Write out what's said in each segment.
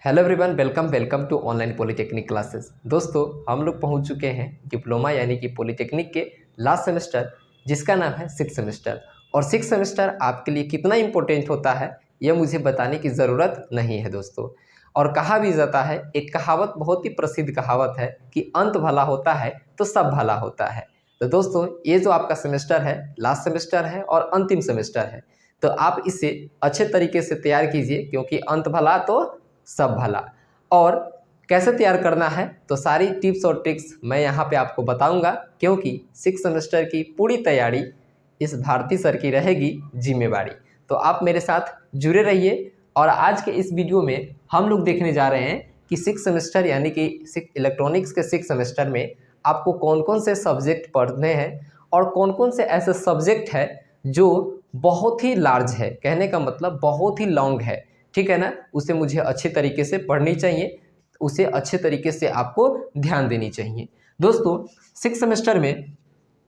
Hello everyone, welcome welcome to online polytechnic classes. दोस्तों, हम लोग पहुंच चुके हैं डिप्लोमा यानी कि पॉलिटेक्निक के लास्ट सेमेस्टर, जिसका नाम है सिक्स सेमेस्टर। और सिक्स सेमेस्टर आपके लिए कितना इम्पोर्टेंट होता है यह मुझे बताने की ज़रूरत नहीं है दोस्तों। और कहा भी जाता है, एक कहावत बहुत ही प्रसिद्ध कहावत है कि अंत भला होता है तो सब भला होता है। तो दोस्तों, ये जो आपका सेमेस्टर है, लास्ट सेमेस्टर है और अंतिम सेमेस्टर है, तो आप इसे अच्छे तरीके से तैयार कीजिए, क्योंकि अंत भला तो सब भला। और कैसे तैयार करना है तो सारी टिप्स और ट्रिक्स मैं यहाँ पे आपको बताऊंगा, क्योंकि सिक्स सेमेस्टर की पूरी तैयारी इस भारती सर की रहेगी जिम्मेवारी। तो आप मेरे साथ जुड़े रहिए। और आज के इस वीडियो में हम लोग देखने जा रहे हैं कि सिक्स सेमेस्टर यानी कि इलेक्ट्रॉनिक्स के सिक्स सेमेस्टर में आपको कौन कौन से सब्जेक्ट पढ़ने हैं और कौन कौन से ऐसे सब्जेक्ट है जो बहुत ही लार्ज है, कहने का मतलब बहुत ही लॉन्ग है, ठीक है ना। उसे मुझे अच्छे तरीके से पढ़नी चाहिए, उसे अच्छे तरीके से आपको ध्यान देनी चाहिए। दोस्तों, सिक्स सेमेस्टर में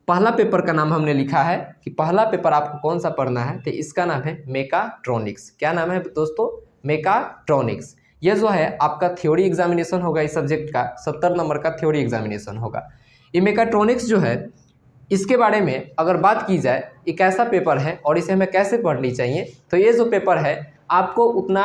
पहला पेपर का नाम हमने लिखा है कि पहला पेपर आपको कौन सा पढ़ना है, तो इसका नाम है मेकाट्रॉनिक्स। क्या नाम है दोस्तों? मेकाट्रॉनिक्स। यह जो है आपका थ्योरी एग्जामिनेशन होगा, इस सब्जेक्ट का 70 नंबर का थ्योरी एग्जामिनेशन होगा। ये मेकाट्रॉनिक्स जो है, इसके बारे में अगर बात की जाए, एक ऐसा पेपर है और इसे हमें कैसे पढ़नी चाहिए, तो ये जो पेपर है आपको उतना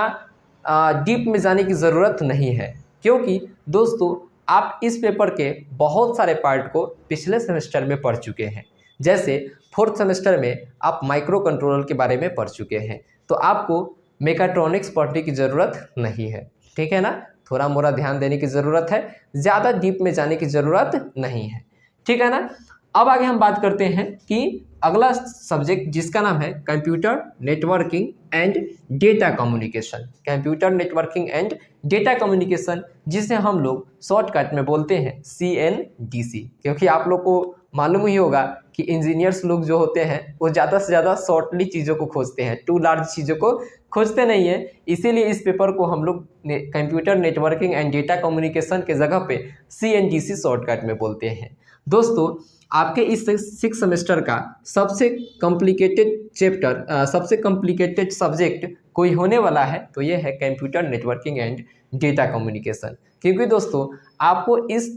डीप में जाने की ज़रूरत नहीं है, क्योंकि दोस्तों आप इस पेपर के बहुत सारे पार्ट को पिछले सेमेस्टर में पढ़ चुके हैं। जैसे फोर्थ सेमेस्टर में आप माइक्रो कंट्रोलर के बारे में पढ़ चुके हैं, तो आपको मेकाट्रॉनिक्स पढ़ने की ज़रूरत नहीं है, ठीक है ना। थोड़ा मोड़ा ध्यान देने की ज़रूरत है, ज़्यादा डीप में जाने की ज़रूरत नहीं है, ठीक है ना। अब आगे हम बात करते हैं कि अगला सब्जेक्ट जिसका नाम है computer networking and data communication. Computer networking and data communication, जिसे हम लोग शॉर्टकट में बोलते हैं CNDC, क्योंकि आप लोग को मालूम ही होगा कि इंजीनियर्स लोग जो होते हैं वो ज़्यादा से ज़्यादा शॉर्टली चीज़ों को खोजते हैं, टू लार्ज चीज़ों को खोजते नहीं है। इसीलिए इस पेपर को हम लोग computer networking and data communication के जगह पे CNDC शॉर्टकट में बोलते हैं। दोस्तों, आपके इस सिक्स सेमेस्टर का सबसे कॉम्प्लिकेटेड चैप्टर, सबसे कॉम्प्लिकेटेड सब्जेक्ट कोई होने वाला है तो ये है computer networking and data communication. क्योंकि दोस्तों आपको इस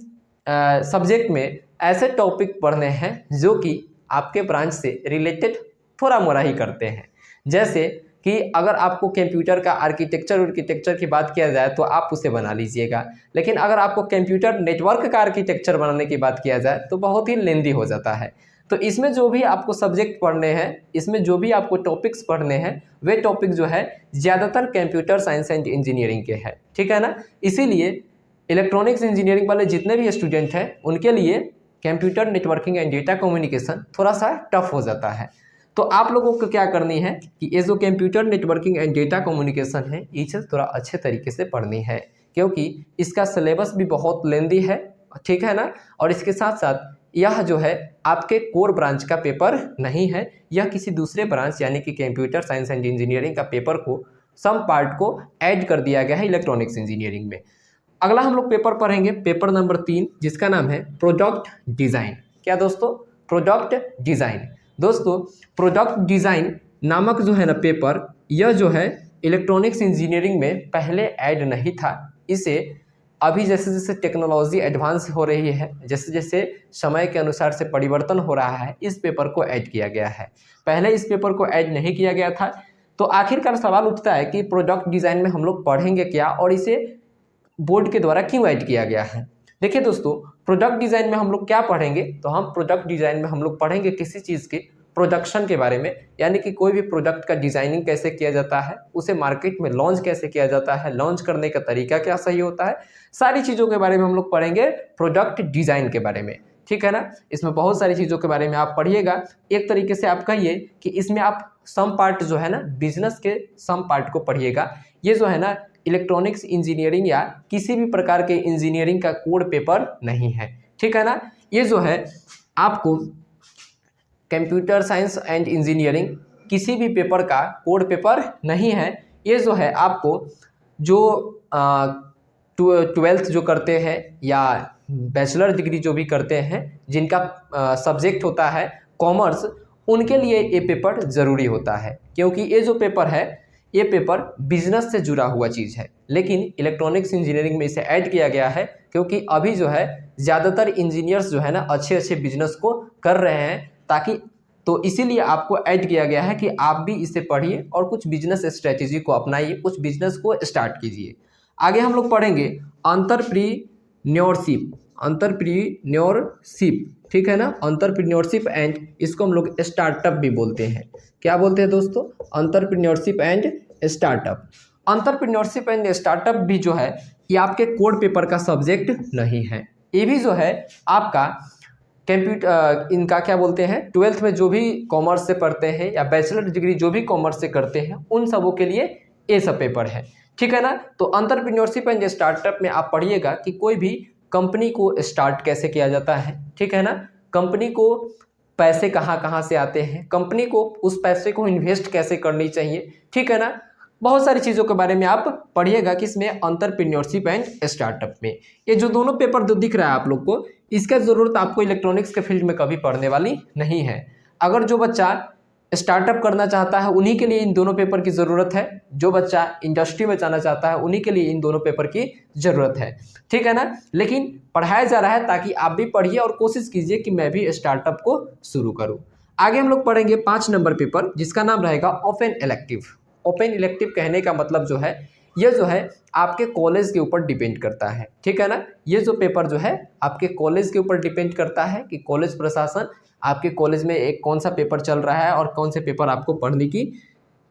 सब्जेक्ट में ऐसे टॉपिक पढ़ने हैं जो कि आपके ब्रांच से रिलेटेड थोड़ा मोड़ा ही करते हैं। जैसे कि अगर आपको कंप्यूटर का आर्किटेक्चर की बात किया जाए तो आप उसे बना लीजिएगा, लेकिन अगर आपको कंप्यूटर नेटवर्क का आर्किटेक्चर बनाने की बात किया जाए तो बहुत ही लेंदी हो जाता है। तो इसमें जो भी आपको सब्जेक्ट पढ़ने हैं, इसमें जो भी आपको टॉपिक्स पढ़ने हैं, वे टॉपिक जो है ज़्यादातर कंप्यूटर साइंस एंड इंजीनियरिंग के हैं, ठीक है ना। इसीलिए इलेक्ट्रॉनिक्स इंजीनियरिंग वाले जितने भी स्टूडेंट हैं उनके लिए computer networking and data communication थोड़ा सा टफ हो जाता है। तो आप लोगों को क्या करनी है कि ये जो computer networking and data communication है, ये चीज़ थोड़ा अच्छे तरीके से पढ़नी है, क्योंकि इसका सिलेबस भी बहुत लेंदी है, ठीक है ना। और इसके साथ साथ यह जो है आपके कोर ब्रांच का पेपर नहीं है, यह किसी दूसरे ब्रांच यानी कि कंप्यूटर साइंस एंड इंजीनियरिंग का पेपर को, सम पार्ट को ऐड कर दिया गया है इलेक्ट्रॉनिक्स इंजीनियरिंग में। अगला हम लोग पेपर पढ़ेंगे, पेपर नंबर 3, जिसका नाम है प्रोडक्ट डिज़ाइन। क्या दोस्तों? Product design. दोस्तों, प्रोडक्ट डिज़ाइन नामक जो है ना पेपर, यह जो है इलेक्ट्रॉनिक्स इंजीनियरिंग में पहले ऐड नहीं था। इसे अभी जैसे जैसे टेक्नोलॉजी एडवांस हो रही है, जैसे जैसे समय के अनुसार से परिवर्तन हो रहा है, इस पेपर को ऐड किया गया है। पहले इस पेपर को ऐड नहीं किया गया था। तो आखिरकार सवाल उठता है कि प्रोडक्ट डिज़ाइन में हम लोग पढ़ेंगे क्या और इसे बोर्ड के द्वारा क्यों ऐड किया गया है। देखिए दोस्तों, प्रोडक्ट डिज़ाइन में हम लोग क्या पढ़ेंगे, तो हम प्रोडक्ट डिज़ाइन में हम लोग पढ़ेंगे किसी चीज़ के प्रोडक्शन के बारे में, यानी कि कोई भी प्रोडक्ट का डिज़ाइनिंग कैसे किया जाता है, उसे मार्केट में लॉन्च कैसे किया जाता है, लॉन्च करने का तरीका क्या सही होता है, सारी चीज़ों के बारे में हम लोग पढ़ेंगे प्रोडक्ट डिज़ाइन के बारे में, ठीक है ना। इसमें बहुत सारी चीज़ों के बारे में आप पढ़िएगा। एक तरीके से आप कहिए कि इसमें आप सम पार्ट जो है ना, बिजनेस के सम पार्ट को पढ़िएगा। ये जो है ना इलेक्ट्रॉनिक्स इंजीनियरिंग या किसी भी प्रकार के इंजीनियरिंग का कोड पेपर नहीं है, ठीक है ना। ये जो है आपको कंप्यूटर साइंस एंड इंजीनियरिंग किसी भी पेपर का कोड पेपर नहीं है। ये जो है आपको जो 12th जो करते हैं या बैचलर डिग्री जो भी करते हैं, जिनका सब्जेक्ट होता है कॉमर्स, उनके लिए ये पेपर ज़रूरी होता है। क्योंकि ये जो पेपर है ये पेपर बिजनेस से जुड़ा हुआ चीज़ है, लेकिन इलेक्ट्रॉनिक्स इंजीनियरिंग में इसे ऐड किया गया है क्योंकि अभी जो है ज़्यादातर इंजीनियर्स जो है ना अच्छे अच्छे बिजनेस को कर रहे हैं, ताकि तो इसीलिए आपको ऐड किया गया है कि आप भी इसे पढ़िए और कुछ बिजनेस स्ट्रेटेजी को अपनाइए, कुछ बिजनेस को स्टार्ट कीजिए। आगे हम लोग पढ़ेंगे एंटरप्रेन्योरशिप, एंटरप्रेन्योरशिप, ठीक है ना, एंटरप्रेन्योरशिप एंड, इसको हम लोग स्टार्टअप भी बोलते हैं। क्या बोलते हैं दोस्तों? Entrepreneurship and startup. Entrepreneurship and startup भी जो है ये आपके कोर पेपर का सब्जेक्ट नहीं है, ये भी जो है आपका कंप्यूटर इनका क्या बोलते हैं 12th में जो भी कॉमर्स से पढ़ते हैं या बैचलर डिग्री जो भी कॉमर्स से करते हैं उन सबों के लिए ये सब पेपर है, ठीक है ना। तो एंटरप्रेन्योरशिप एंड स्टार्टअप में आप पढ़िएगा कि कोई भी कंपनी को स्टार्ट कैसे किया जाता है, ठीक है ना, कंपनी को पैसे कहाँ कहाँ से आते हैं, कंपनी को उस पैसे को इन्वेस्ट कैसे करनी चाहिए, ठीक है ना, बहुत सारी चीज़ों के बारे में आप पढ़िएगा कि इसमें एंटरप्रेन्योरशिप एंड स्टार्टअप में। ये जो दोनों पेपर जो दिख रहा है आप लोग को, इसका ज़रूरत आपको इलेक्ट्रॉनिक्स के फील्ड में कभी पढ़ने वाली नहीं है। अगर जो बच्चा स्टार्टअप करना चाहता है उन्हीं के लिए इन दोनों पेपर की ज़रूरत है, जो बच्चा इंडस्ट्री में जाना चाहता है उन्हीं के लिए इन दोनों पेपर की ज़रूरत है, ठीक है ना। लेकिन पढ़ाया जा रहा है ताकि आप भी पढ़िए और कोशिश कीजिए कि मैं भी स्टार्टअप को शुरू करूँ। आगे हम लोग पढ़ेंगे 5 नंबर पेपर, जिसका नाम रहेगा ओपन इलेक्टिव। ओपन इलेक्टिव कहने का मतलब जो है ये जो है आपके कॉलेज के ऊपर डिपेंड करता है, ठीक है ना। ये जो पेपर जो है आपके कॉलेज के ऊपर डिपेंड करता है कि कॉलेज प्रशासन आपके कॉलेज में एक कौन सा पेपर चल रहा है और कौन से पेपर आपको पढ़ने की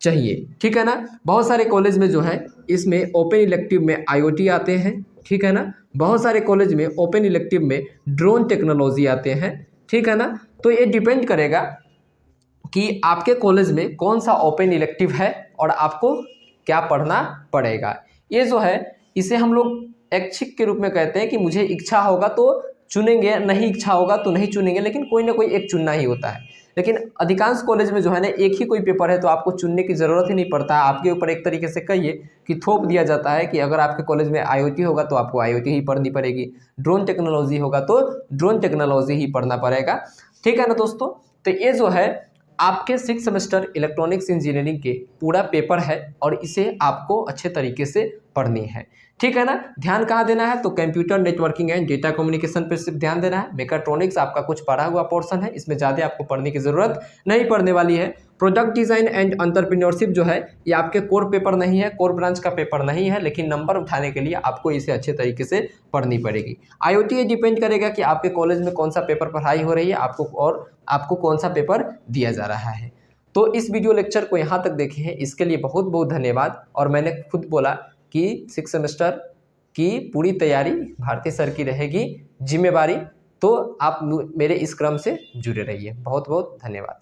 चाहिए, ठीक है ना। बहुत सारे कॉलेज में जो है इसमें ओपन इलेक्टिव में IoT आते हैं, ठीक है ना, बहुत सारे कॉलेज में ओपन इलेक्टिव में ड्रोन टेक्नोलॉजी आते हैं, ठीक है ना। तो ये डिपेंड करेगा कि आपके कॉलेज में कौन सा ओपन इलेक्टिव है और आपको क्या पढ़ना पड़ेगा। ये जो है इसे हम लोग ऐच्छिक के रूप में कहते हैं कि मुझे इच्छा होगा तो चुनेंगे, नहीं इच्छा होगा तो नहीं चुनेंगे, लेकिन कोई ना कोई एक चुनना ही होता है। लेकिन अधिकांश कॉलेज में जो है ना एक ही कोई पेपर है तो आपको चुनने की ज़रूरत ही नहीं पड़ता है, आपके ऊपर एक तरीके से कहिए कि थोप दिया जाता है कि अगर आपके कॉलेज में IoT होगा तो आपको IoT ही पढ़नी पड़ेगी, ड्रोन टेक्नोलॉजी होगा तो ड्रोन टेक्नोलॉजी ही पढ़ना पड़ेगा, ठीक है ना दोस्तों। तो ये जो है आपके 6 सेमेस्टर इलेक्ट्रॉनिक्स इंजीनियरिंग के पूरा पेपर है और इसे आपको अच्छे तरीके से पढ़नी है, ठीक है ना। ध्यान कहाँ देना है? तो computer networking and data communication पर सिर्फ ध्यान देना है। मेकाट्रॉनिक्स आपका कुछ पढ़ा हुआ पोर्शन है, इसमें ज़्यादा आपको पढ़ने की ज़रूरत नहीं पड़ने वाली है। प्रोडक्ट डिज़ाइन एंड एंटरप्रेन्योरशिप जो है ये आपके कोर पेपर नहीं है, कोर ब्रांच का पेपर नहीं है, लेकिन नंबर उठाने के लिए आपको इसे अच्छे तरीके से पढ़नी पड़ेगी। IoT ये डिपेंड करेगा कि आपके कॉलेज में कौन सा पेपर पढ़ाई हो रही है आपको और आपको कौन सा पेपर दिया जा रहा है। तो इस वीडियो लेक्चर को यहाँ तक देखे हैं इसके लिए बहुत बहुत धन्यवाद। और मैंने खुद बोला कि 6 सेमेस्टर की पूरी तैयारी भारती सर की रहेगी जिम्मेवारी, तो आप मेरे इस क्रम से जुड़े रहिए। बहुत बहुत धन्यवाद।